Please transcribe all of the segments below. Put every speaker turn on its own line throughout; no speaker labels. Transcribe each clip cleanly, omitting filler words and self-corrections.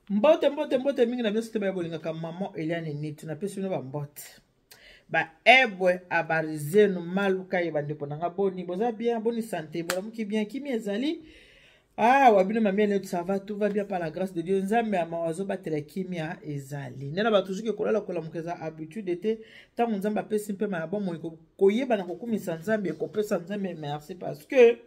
Mbote mingi na biso te ba bolinga ka maman Eliane Nit na pesi no ba mbote. Ba ebwe abarizenu maluka ye bandeko nanga boni boza bien boni santé bola muki bien kimi ezali. Ah, wabino mamie ne ça va, tout va bien par la grâce de Dieu. Nzambe amawazo batela kimia ezali. Nena ba toujours ke kolala kola mukeza habitude était tant nzambe apesi mpe ma bon mo koyeba na kokumisa nzambe ko pesa nzambe merci parce que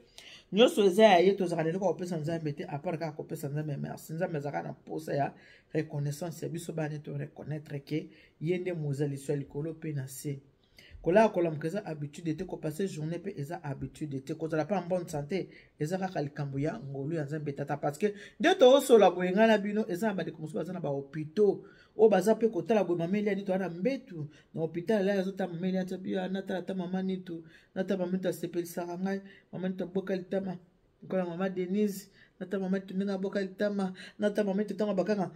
nyonso eza ya ye tozaka lelo kopesa nzambe te apart kaka kopesa nzambe merci nzambe azaka na posa ya reconnaissance ya biso bana to reconnaître ke yende mozali so likolo pe na se kola kola mukeza habitude te ko passer journée pe eza habitude te ko zala pa en bonne santé eza kaka likambo ya ngolu ya nzambe tata parce que nde to osola boyenga na bino eza ba de komusu bazana ba hôpitaux o baza pe kotala boye mameli ani to ana mbetu na hôpital la azota mameli ata bia nata ta mama nitu nata mama ta sepelisaka ngai mama nitu boka litama kola mama Denise nata mama nitu ndinga boka litama nata mama nitu tanga bakanga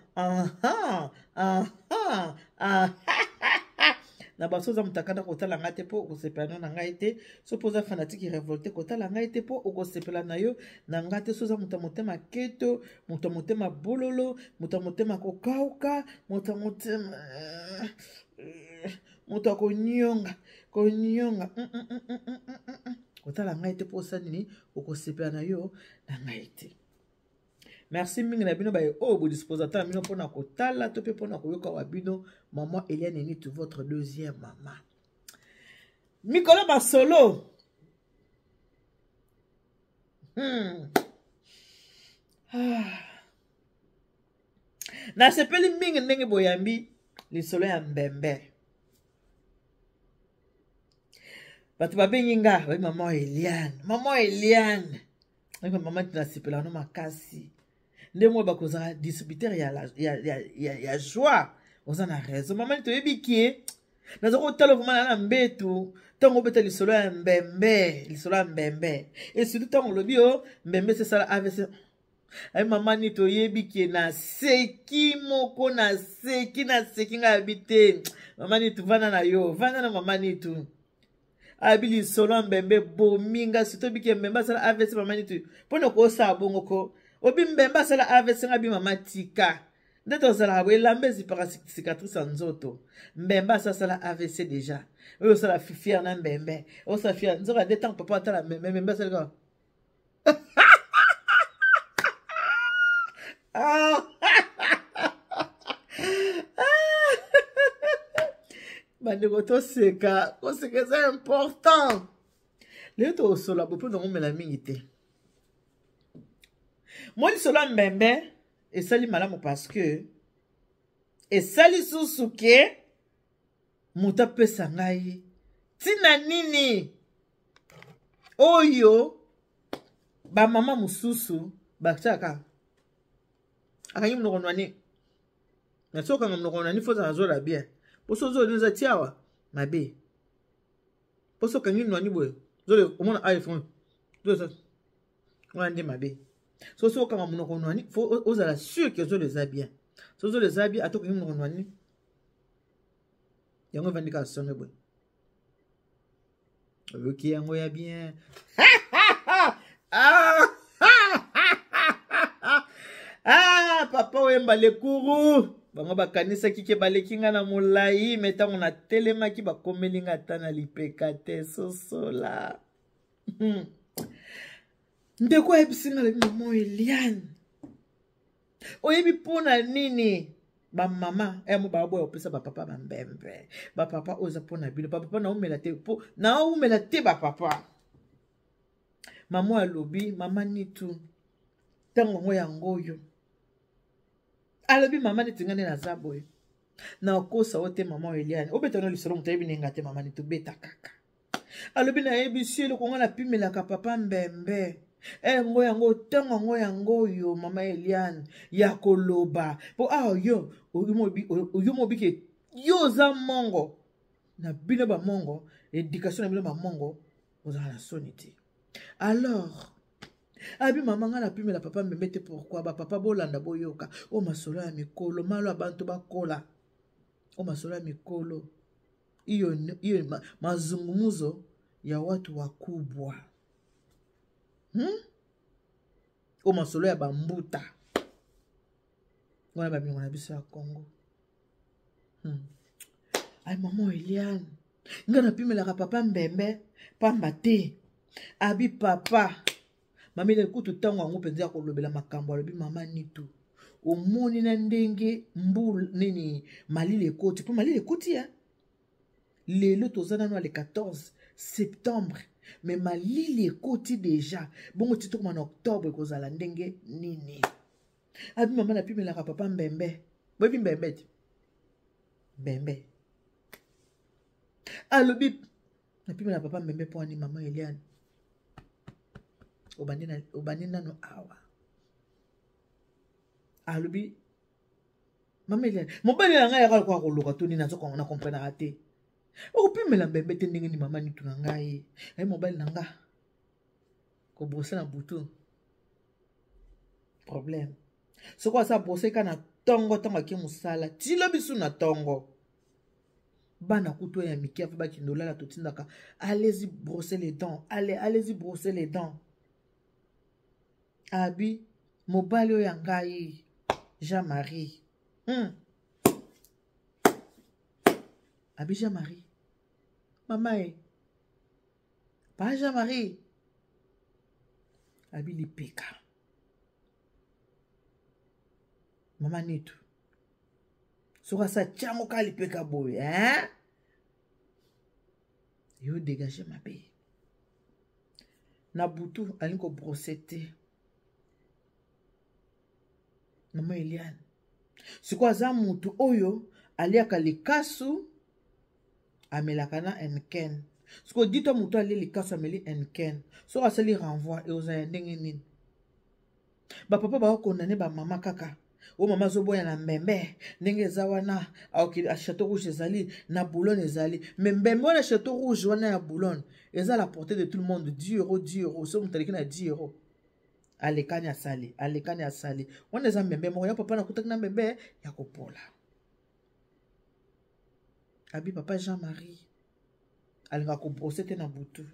na basoza mutakana kotala ngate po okosepela na ngai te so poza fanatique révolté kotala ngai te po okosepela na yo na ngate soza mutama keto mutama bololo mutama kokauka mutama konyonga kotala ngai te po sanini okosepela na yo na ngai te. Merci mingi na bino baye o bo disposateur bino pona kotala to pe pona koyoka wa bino maman Eliane Nit votre deuxième maman. Mikolo Basolo. Na sepeli mingi ndenge boyambi lisolo ya mbembe. Batu babengi nga ba maman Eliane. Maman Eliane. Ba maman tina sepela no makasi. Ndemo bakoza distributeur ya joie oza na raison maman to yebikie nazoko talo vumana na mbetu tango beta lisolo ya mbembe et surtout tango lobi o mbembe c'est ça la AVC ay maman ni to yebikie na seki moko na seki nga habite maman ni to vana na yo vana na maman ni to abili solo mbembe bominga surtout bikie mbembe ça la AVC maman ni to pona ko sa bongo ko obi mbemba sala AVC nga bi mama tika ndeto sala we lambezi para cicatrice nzoto mbemba sala AVC déjà oyo sala fier na mbembe o sa fier nzoka de temps papa tala mbemba sala bandeko toseka koseka c'est important leo to sola bopo no mela mingi te. Moi, cela mbembe, et sali malamu parce que, et sali susuke, muta pesa ngai, tina nini, oyo, ba mama mususu, ba chaka, akanyi mnokonwani, na soka mnokonwani foza na zola bien, poso zole nza tiawa, mabe, poso kanyi nwani boy, zole, omona iPhone, zole sa, wande mabe. So kama munoko nwani faut ozala sûr que zo les a bien so zo les a bien atoko munoko nwani yango vandika songe boy ok yango ya bien papa oyemba lekuru bango bakanisa kike balekinga na molai metango na telemaki bakomelinga ata na lipeka te sosola ndeko ebisinga le maman Eliane oyebi pona nini ba mama mo ba boya opesa ba papa ba mbembe ba papa oza pona bino ba papa na umela te po na umela te ba papa maman alobi mama nitu tango ngo yango yo alobi mama nitu ngane na zaboy na kosa wote maman Eliane obeta no lisolo mutayebi ninga te mama nitu beta kaka alobi na yebi sielo ko ngana pimela ka papa mbembe ngo yango tango ngo yango yo mama Eliane ya koloba po yo oyomobi ke yo za mongo na bino ba mongo éducation na bino ba mongo ozala na sonité alors abi mama nga na pimela papa mbembe te pourquoi ba papa bolanda boyoka o masolo ya mikolo malo abantu bakola o masolo ya mikolo iyo mazungumuzo ya watu wakubwa o masolo ya bambuta Ngona ba bingona biso ya Congo. Ay maman Eliane. Ngana pimelaka papa mbembe pamba te. Abi papa. Mami le kutu tango ango penza kolobela makambo alobi mama nitu. Omoni na ndenge mbul nini malili ekoti. Po malili ekoti ya. Lelo tozana no le 14 septembre. Mais malili ekoti déjà. Bongo tito comme en octobre kozala ndenge nini. Abi mama na pimelaka papa mbembe. Bobi mbembe. Mbembe. Alobi na pimelaka papa mbembe po ani mama Eliane. Obandi nano awa. Alobi mama Eliane. Mobali na ngai yakala kwa koloka to ni nazo ko na comprendre raté. Opimela mbembe te ndenge ni mama ni tuna ngai. Ai mobali na nga. Ko brosse na butu. Problème. C'est quoi ça brosse kana tongo tonga ki musala. Ti lobi su na tongo. Bana kuto ya miki afa baki ndolala to tindaka. Allez-y brosser les dents. Allez-y brosser les dents. Abi mobali oyo ya ngai Jean-Marie. Abi Jean-Marie. Maman pas Jean-Marie. Abi lipeka. Maman nitu. Soka sa tchango ka lipeka boy, hein? Yo dégager ma bé. Na butu alinko brossete. Maman Eliane. Siko za mutu oyo aliaka likasu amelaka na enken. Siko dito mutu ali likasu ameli enken. So asali renvoi e oza ndenge nini. Ba papa ba okondane ba mama kaka. O mama zoboya na mbembe ndenge za wana aoki a Château Rouge ezali na Boulogne ezali. Mais mbembe wana Château Rouge wana ya Boulogne eza la portée de tout le monde 10 €. So mutaliki na 10 €. Alekani asali. Wana eza mbembe moko ya papa na kutaki na mbembe ya kopola. Abi papa Jean-Marie. Alinga ko brosser te na butu.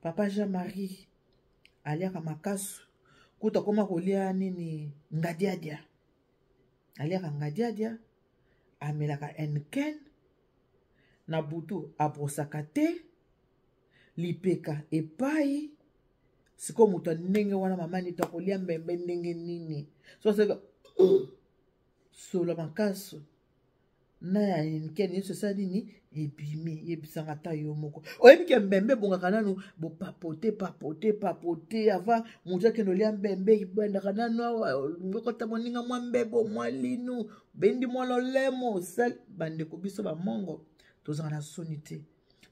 Papa Jean-Marie. Aliaka makasu. Kuta koma kolia nini ngadiadia. Aliaka ngadiadia. Amelaka enken. Na butu abrosaka te. Lipeka epai. Siko mutu ndenge wana mama ni to kolia mbembe ndenge nini. So seka solo makasu. Na ya enken yeso sa nini ebimi yebisanga ta yo moko. Oyebi ke mbembe bongaka nanu bo papote ava mutu akeno lia mbembe ibandaka nanu ngokota moninga mwa mbebo mwa linu bendi mwa lolemo sal bandeko biso ba mongo tozaka na sonité.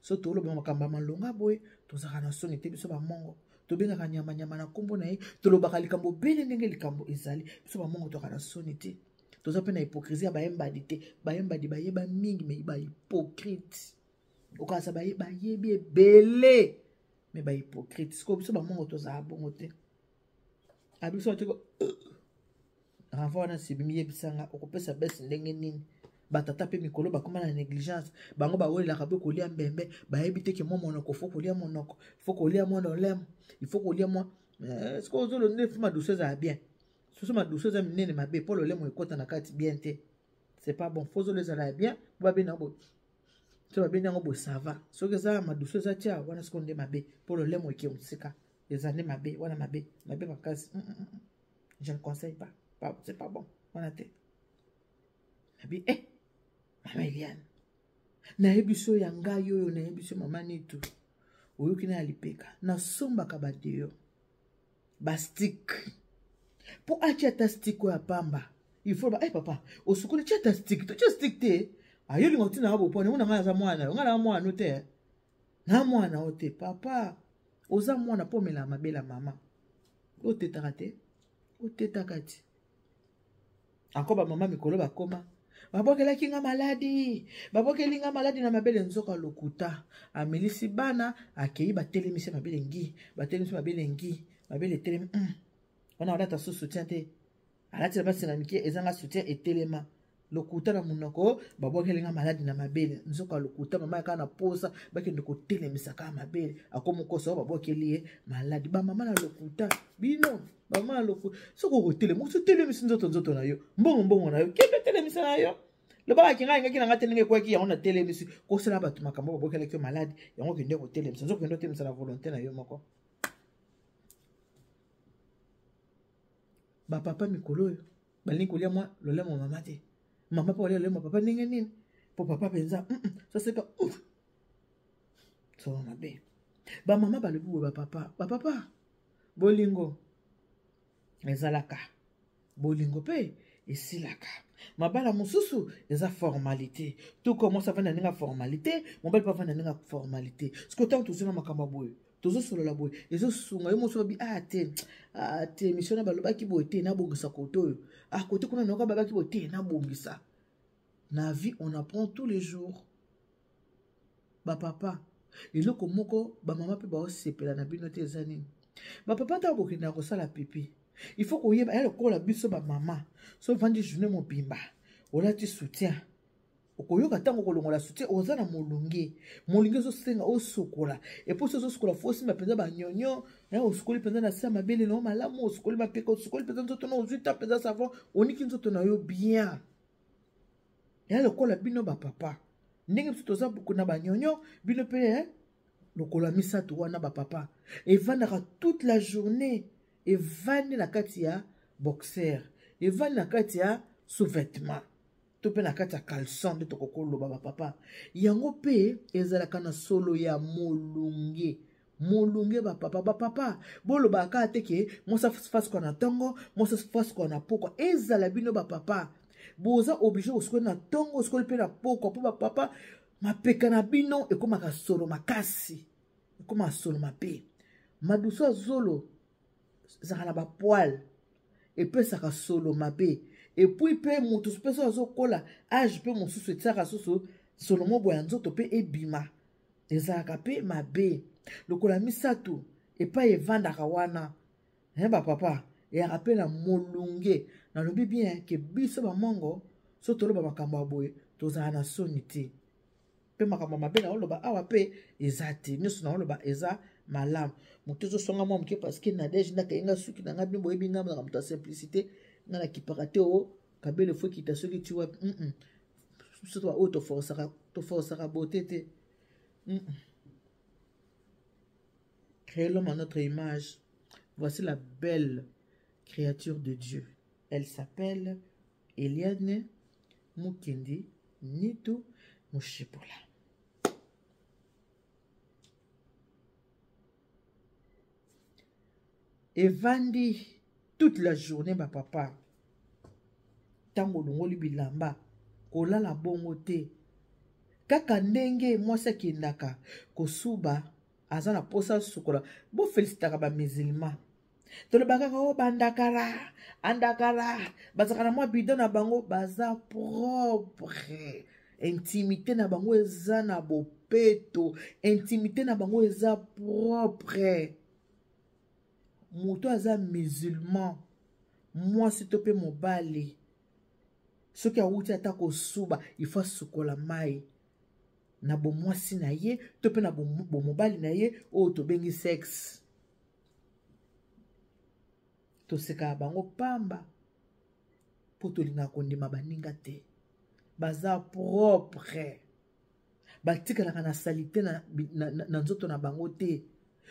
So to loba makamba malonga boy tozaka na sonité biso ba mongo. Tobengaka nyama na kombo na ye tolobaka likambo bele ndenge likambo ezali biso ba mongo tozaka na sonité. Toza pe na hypocrisie bayembadi te bayembadi bayeba mingi mais ba hypocrite okasa bayeba yebi ebele mais ba hypocrite siko biso ba mongo toza bongo te abiso tiko renvoi na sibimi yebisanga okopesa besi ndenge nini batata pe mikolo bakoma na négligence bango bawelaka pe kolia mbembe bayebi te ke mo monoko faut kolia monoko faut kolia mwana olemo il faut kolia moi siko ozolo ne fuma douceuse a bien. Si ma douceuse amène ma bé pour le lait mon écoute en akati bien té c'est pas bon faut les aller bien va bien en beau tu vas bien en beau ça va ce que ça ma douceuse atia wana ce qu'on dit ma bé pour le lait mon équipe sika les années ma bé wana ma bé ma casse je ne conseille pas c'est pas bon wana té ma bé maman Eliane na ebiso yanga yo na ebiso mama nitu oyuki na alipeka na somba kabadeyo bastik. Pour acheter ta stick ou à pamba, il faut papa, au secours de ta stick, tu stick te. Ayo li ngoti na abo pone una ngala za mwana, ngala mwana te. Na mwana ote papa, oza mwana pomela mabela mama. Ote takate. Ote takati. Encore ba mama mikolo ba koma. Babokela kinga maladi. Babokeli nga maladi na mabele nzoka lokuta. Amelisi bana akei ba telemisi mabele ngi, ba telemisi mabele ngi, mabele telemi. On a ta soutien te. Alati la basi na miki ezanga soutien et téléma. lokuta na munoko babokelenga maladi na mabele nzoka lokuta mama yaka na posa bakende kotelemisa kaka mabele akomokosa babokeli ye maladi bamama na lokuta bino bamama na lokuta soko kotelema osotelemisi nzoto na yo mbongo na yo kende telemisa na yo loba kinga ngaki na ngate ndenge kwaki yango na telemisi kosala bato makambo babokelaki yo maladi yango kende kotelemisa nzoka kende telemisa na volonté na yo moko bapapa mikolo oyo balingi kolia mwa lolemo mama te mama pa olia lolemo papa ndenge nini po papa penza ça c'est pas so mabe bamama balobi boye bapapa bolingo ezalaka bolingo mpe esilaka mabala mosusu eza formalité tout commence avanda ndenge formalité mobali mpe avanda ndenge formalité soki otango tozwi na makambo boye tozosolola boye ezosunga yo mosu babi te mission na balobaki boye te nabongisa kote oyo kote kuna nayoka babaki boye te nabongisa na vie on apprend tous les jours bapapa eloko moko bamama mpe baosepela na bino te eza nini bapapa ntango bokendaka kosala pipi il faut koyeba ya lokola biso bamama so vandi journée mobimba olati soutien okoyoka ntango kolongola soutien oza na molunge ezosenga osokola eposo ozosokola fo osimba mpenza banyonyo osokoli mpenza na se ya mabele nao malamu osokoli mapeka osokoli mpenza nzoto na ozwi ta mpenza savon oniki nzoto na yo bien ya lokola bino bapapa ndenge biso toza buku na banyonyo bino mpe lokola misato wana bapapa evandaka toute la journée evandi na kati ya boxer evandi na kati ya sous-vêtement to mpe na kati ya caleçon nde tokokoloba bapapa yango mpe ezalaka na solo ya molunge bapapa bolobaka te ke mosa fasi kwa na ntongo mosa fasi kwa na pokwa ezala bino bapapa boza oblige osukoli na ntongo osukoli mpe na pokwa mpo bapapa mapeka na bino ekomaka solo makasi ekomaka solo mabe maduso ya zolo ezalaka na bapoile epesaka solo mabe epui mpe moto mpe so azokola age mpe mosusu etiaka susu solo mobo ya nzoto mpe ebima ezalaka mpe mabe lokola misato epai evandaka wana bapapa eyaka mpe na molunge nalobi bien ke biso bamongo so toloba makambo ya boye tozala na soni te mpe makambo mabe na oloba awa mpe eza te nyonso na oloba eza malamu moto ezosonga mwa moke parceke nadege ndakayenga suki na nga bino boyebi nga monaka moto ya simplicité nga na kipaka te o kabele fo ekita soki ti wapi soto oyo toforsaka beauté te créer l'homme à notre image. Voici la belle créature de Dieu. Elle s'appelle Eliane Mukendi Nitu Mushipula. Evandi toute la journée ma papa. Tango longoli bilamba kolala bongo te. Kaka ndenge mwasi akendaka kosuba azana posa sukola bo félicitaka ba musulman tolobaka ko bandakara andakara bazaka na mwa bidon na bango baza propre intimité na bango eza na bopeto intimité na bango eza propre moto aza musulman mwasi to pe mobali soki awuti ata kosuba ifa sukola mai na bomwasi na ye to pe na bomobali na ye oyo tobengi sexe toseka bango pamba po tolinga kondima baninga te baza propre batikalaka na salite na nzoto na bango te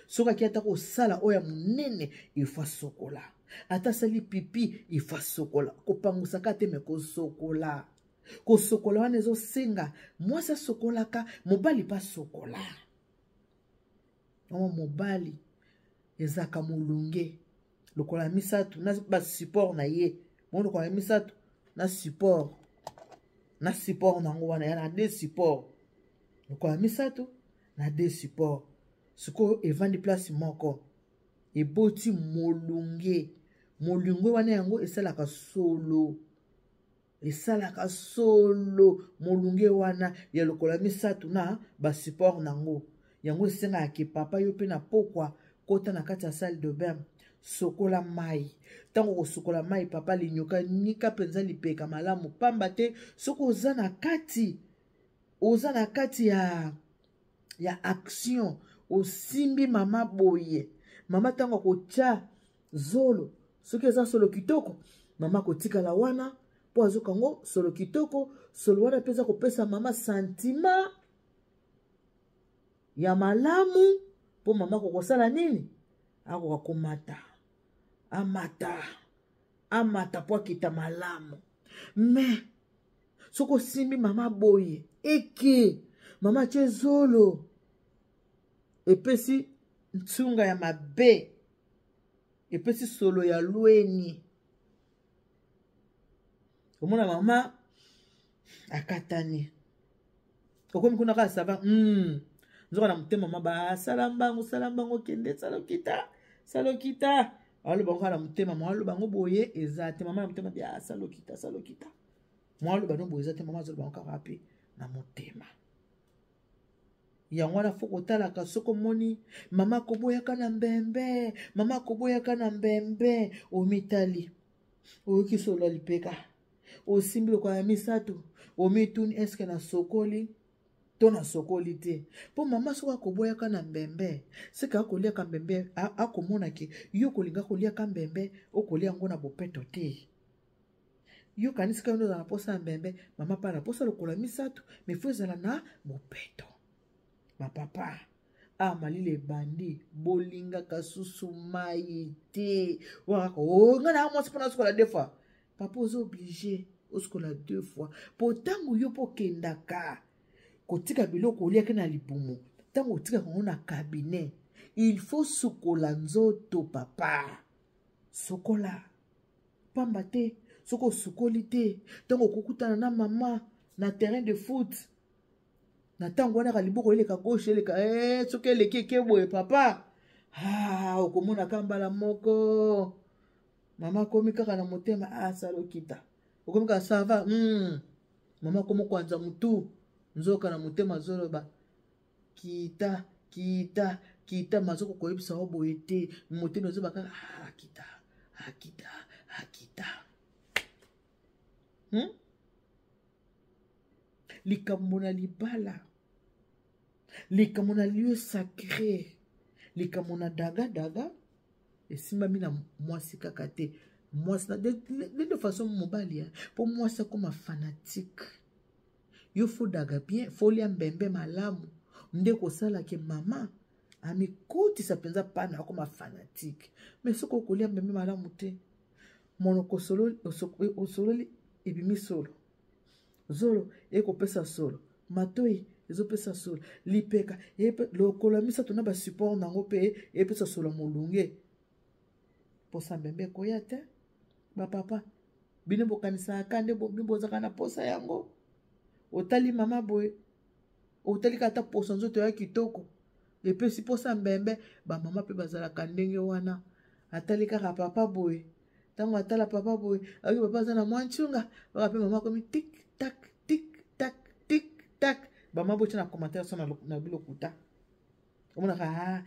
soki aki ata kosala oyo ya monene ifa sokola ata sali pipi ifa sokola kopangusaka te me kosokola kosokola wana ezosenga mwasi asokolaka mobali mpe asokola omo mobali ezaka molunge lokola misato na basupport na ye mo lokola misato na support nango wana ya na de support lokola misato na de support sikoyo evandi place moko eboti molunge wana yango esalaka solo molunge wana ya lokola misato na basupport nango yango esengaka ke papa yo mpe na pokwa kota na kati ya salle de bain sokola mai. Tango ko sokola mai papa linyoka nika penza lipeka malamu pamba te soko ozana kati. Ozana kati ya action. Osimbi mama boye. Mama tango kotia zolo. Soki eza solo kitoko. Mama kotika la wana. Po azokango solo kitoko. Solo wana peza kopesa mama sentiment ya malamu. Po mama kokosala nini? Ako kakomata. Amata po akita malamu. Me. Soko simbi mama boye. Eke. Mama che zolo. Epesi ntunga ya mabe. Epesi solo ya lueni. Omona mama akatani. Okomi kuna ka sava. Nzoka na mutema mama ba salambango kende salokita. Alo bango na mutema mama alo bango boye ezate mama na mutema bia salokita. Mama alo bango boye ezate mama zolo bango ka rapi na mutema. Yango wana foko talaka soko moni mama koboyaka na mbembe omitali oyoki solo lipeka osimbi lokola ya misato omituni eske na sokoli to na sokoli te po mama soko akoboyaka na mbembe seka akoliaka mbembe akomona ke yo kolinga koliaka mbembe okolia yango na bopeto te yo kanisika yo na posa ya mbembe mama pa na posa lokola misato mefo ezala na bopeto. Ma papa, malile bandi, bolinga kasusu mai te. Nga na mwasi pona oskola 2 fois. Papa ozo obligé, oskola 2 fois. Po tango yo po kendaka, kotika biloko oliaka na libumu. Tango otika kongo na cabinet, il faut sokola nzoto papa. Sokola. Pamba te, soko sokoli te. Tango kokutana na mama na terrain de foot. Na tango wana kaliboko eleka gauche eleka soki eleki ekeboye papa okomona kambala moko mama komi kaka na motema salokita okomi kaka sava mama komo kwanza mutu nzoka na motema zoloba kita mazoko koyebisa wa boye te motema zoba kaka akita likambo na libala likambo na lieu sacré likambo na daga esimbami na mwasi kaka te mwasi na de façon mobali po mwasi akoma fanatique yo fo daga bien fo lia mbembe malamu nde kosala ke mama amikotisa penza pana akoma fanatique mais soko kolia mbembe malamu te monoko sololi ebimi solo zolo ekopesa solo matoi ezopesa solo lipeka lokola misato na basupport nango mpe epesa solo molunge posa mbembe koya te bapapa bino bokanisaka nde bozaka na posa yango otali mama boye otali kata posa nzoto ya kitoko epesi posa mbembe bamama mpe bazalaka ndenge wana atali kaka papa boye tango atala papa boye aki papa aza na mwa ncunga baka mpe mama komi tik tak bama bocha na commentaire so na bilokuta omonaka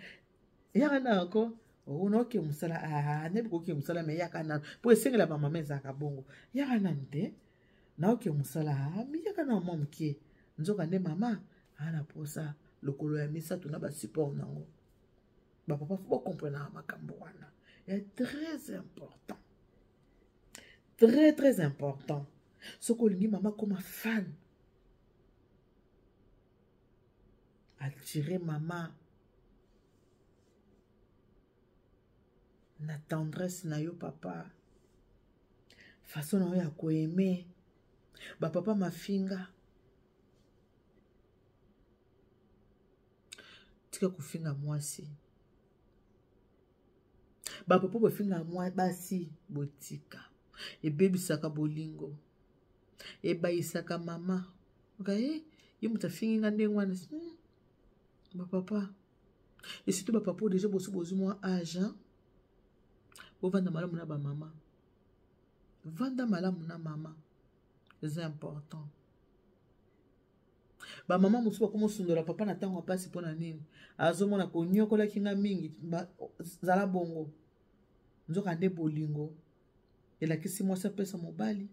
yaka na ko ona oke musala ne biko ke musala me yaka na po esengela ba mama ezaka bongo yaka na nte na oke musala mi yaka na mwa mke nzoka nde mama ana posa lokolo ya misato na ba support nango ba papa faut comprendre makambo wana est très important très important soko lingi mama comme fan attirer maman na tendresse na yo papa façon na yo ya koaimer ba papa mafinga tika kofinga mwasi ba papa bofinga mwa basi botika ebebisaka bolingo ebayisaka mama okay ye mutafingi nga ndenge wana bapapa et surtout bapapa déjà bozu mwa âge bovanda malamu na bamama vanda malamu na mama c'est important bamama mosusu bakomosundola papa na ntango apasi mpo na nini azomona konyokolaki nga mingi zala bongo nzoka nde bolingo elakisi mwasi apesa mobali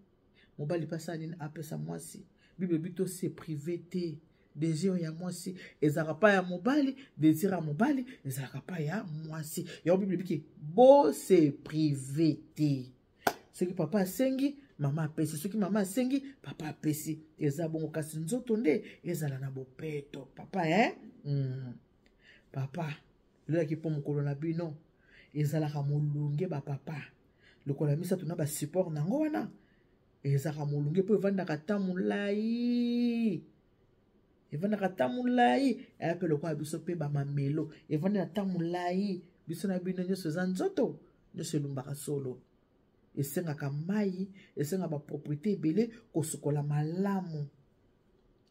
mobali pasa nini apesa mwasi bible bito se privé te désir ya mwasi ezalaka pa ya mobali désir ya mobali ezalaka pa ya mwasi yango bible biki bo se privé te soki papa asengi mama apesi soki mama asengi papa apesi eza bongo kasi nzoto nde ezala na bopeto papa papa loyaki mpo mokolo na bino ezalaka molunge bapapa lokola ya misato na basupport nango wana ezalaka molunge mpo evandaka ta molai evandaka ta molai eya mpe lokola biso mpe bamamelo evandaka ta molai biso na bino nyonso eza nzoto nyonso elumbaka solo esengaka mai esengaka bapropriété ebele kosukola malamu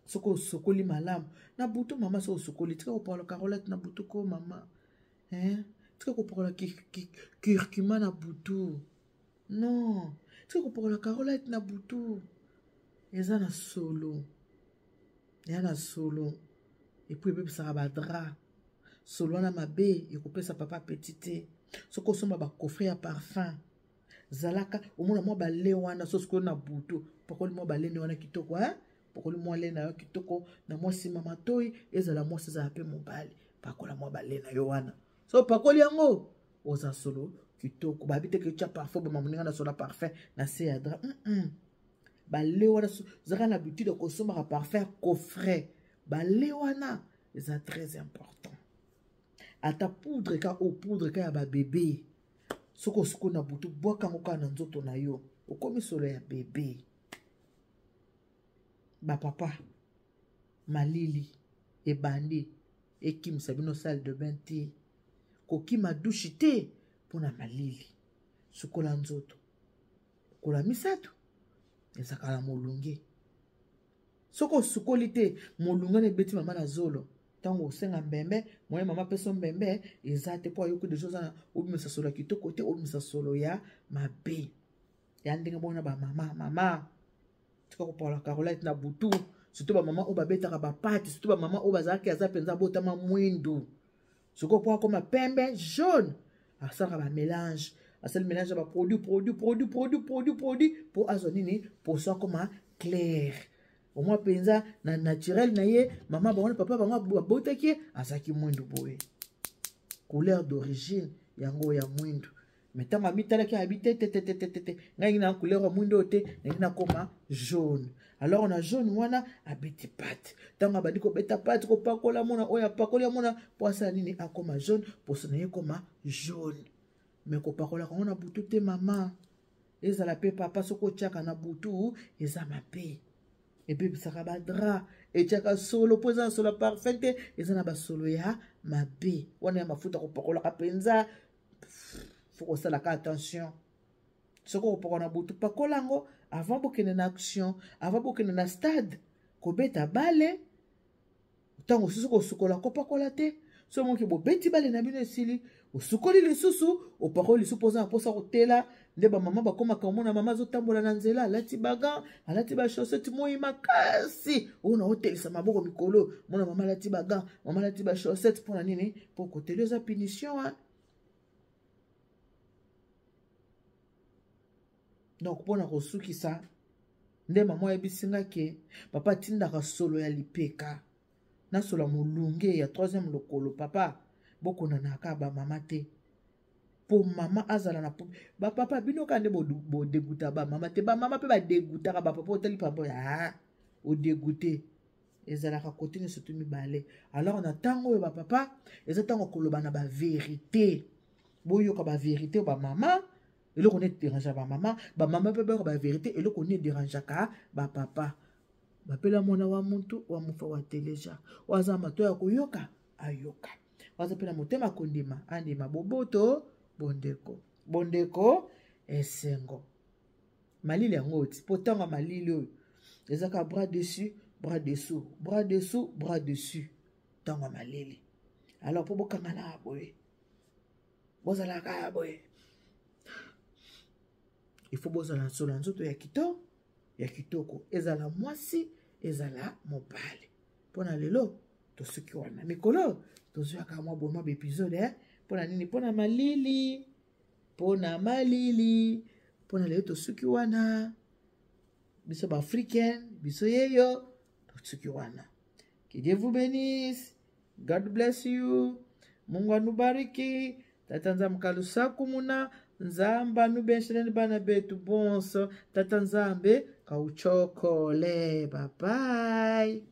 soko osukoli malamu na butu mama soko osukoli tika kopakola Carolette na butu ko mama tika kopakola curcuma na butu non tika kopakola Carolette na butu eza na solo eza na solo epuis ebebisaka badra solo wana mabe ekopesa papa petit te soko osomba bakofre ya parfum zalaka omona mwa bale wana so sikoyo na butu pakoli mwa balene wana kitoko pakoli mwa lene na yo kitoko na mwa nsima matoi ezala mwasi ezala mpe mobali pakola mwa balene na yo wana so pakoli yango oza solo kitoko babi te ketya parfum bamamoninga na sola parfum na se ya dra bale wana zaka na habitude ya kosombaka parfum ya coffret bale wana eza très important ata poudre ka ya babebe soko osiko na butu bwaka ngo kaka na nzoto na yo okomi solo ya bebe bapapa malili ebandi ekimisa bino salle de bain te kokima douche te mpona malili sukola nzoto kola misato ezakala molunge soko osukoli te molunge na ebeti mama na zolo tango osenga mbembe moye mama peso mbembe eza te po ayoki deja oza obimisa solo ya kitoko te obimisa solo ya mabe ya ndenge bona bamama tika kopakola Carolette na butu surtout bamama oyo babetaka bapati surtout bamama oyo bazalaki aza mpenza botama mwindu soko po akoma pembe jaune asalaka bamélange asali mélange ya baproduit po azwa nini poso akoma clair omwa mpenza na naturel na ye mama bango na papa bango babotaki ye azalaki mwindu boye couleur d'origine yango ya mwindu mais ntango amitalaki abi te ngai na couleur ya mwindu oyo te nangi nakoma jaune alors na jaune wana abeti pate ntango abandi kobeta pate kopakola mona oyo apakoli ya mona po asala nini akoma jaune poso na ye koma jaune mais kopakola kango na butu te mama ezala mpe papa soko otiaka na butu eza mabe ebebisaka badra etiaka solo mpo eza na solo ya parfum te eza na basolo ya mabe wana ya mafuta kopakolaka mpenza fo kosalaka attention soko kopakola na butu pakola yango avant bokende na action avant bokende na stade kobeta bale ntango osusu kosukola kopakola te so moki bobeti bale na bino esili osukoli lisusu opakoli lisusu mpoza na mposa kotela nde bamama bakomaka omona mama azotambola na nzela alati bagan alati bachaussette moi makasi oyo na otelisa maboko mikolo mona mama alati bagan mama alati bachaussette mpona nini mpo koteli eza punition donc mpona kosukisa nde mama oyebisingaki papa atindaka solo ya lipeka na solo ya molunge ya 3e lokolo papa bokonanaka bamama te po mama azala na bapapa bino ka nde bodeguta bamama te bamama mpe badegutaka bapapa otali pampo odegute ezalaka kote nyonso tu mibale alors na ntango oyo bapapa eza ntango koloba na baverité boyoka baverité oyo bamama eloko ne dérangeaka bamama mpe bayoka baverité eloko ne dérangeaka bapapa bapela mwana wa muntu wa mufa wa teleja waza mato ya koyoka ayoka waza pena motema kondima andima boboto bondeko esengo malili yango oti potanga malili oyo ezaka bras dessus bras dessous bras dessous bras dessus tanga malili alors po bokangana boye bozalaka boye il faut bozala solo nzoto ya kitoko ezala mwasi ezala mobali mpona lelo tosuki wana mikolo tozwaka mwa boma baepisode mpona nini mpona malili pona malili pona lelo tosuki wana biso ba africaine biso yeyo tosuki wana. Que Dieu vous bénisse. God bless you. Mungu anubariki. Tata Nzambe kalusaku muna. Nzambe anubensheleni bana betu bonso. Tata Nzambe kauchokole. Bye bye.